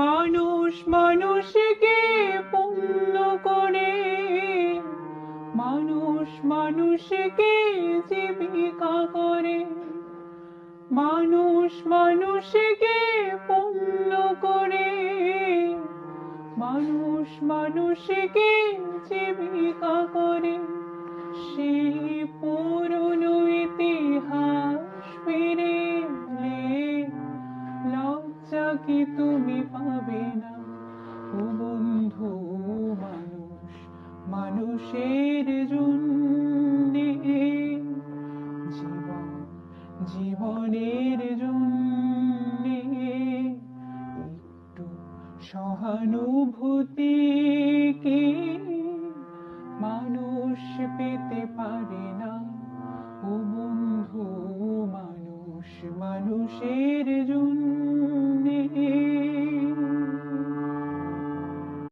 মানুষ মানুষকে পূর্ণ করে, মানুষ মানুষকে জীবিকা করে, মানুষ মানুষকে পূর্ণ করে, মানুষ মানুষকে জীবিকা করে। সেই পুরনো ইতিহাস ফিরে এলে লজ্জা কি তুমি পাবে না ও বন্ধু? মানুষ মানুষের জন্যে, জীবন জীবনের জন্যে একটু সহানুভূতি কি মানুষ পেতে পারে না ও বন্ধু? মানুষ মানুষের জন্যে।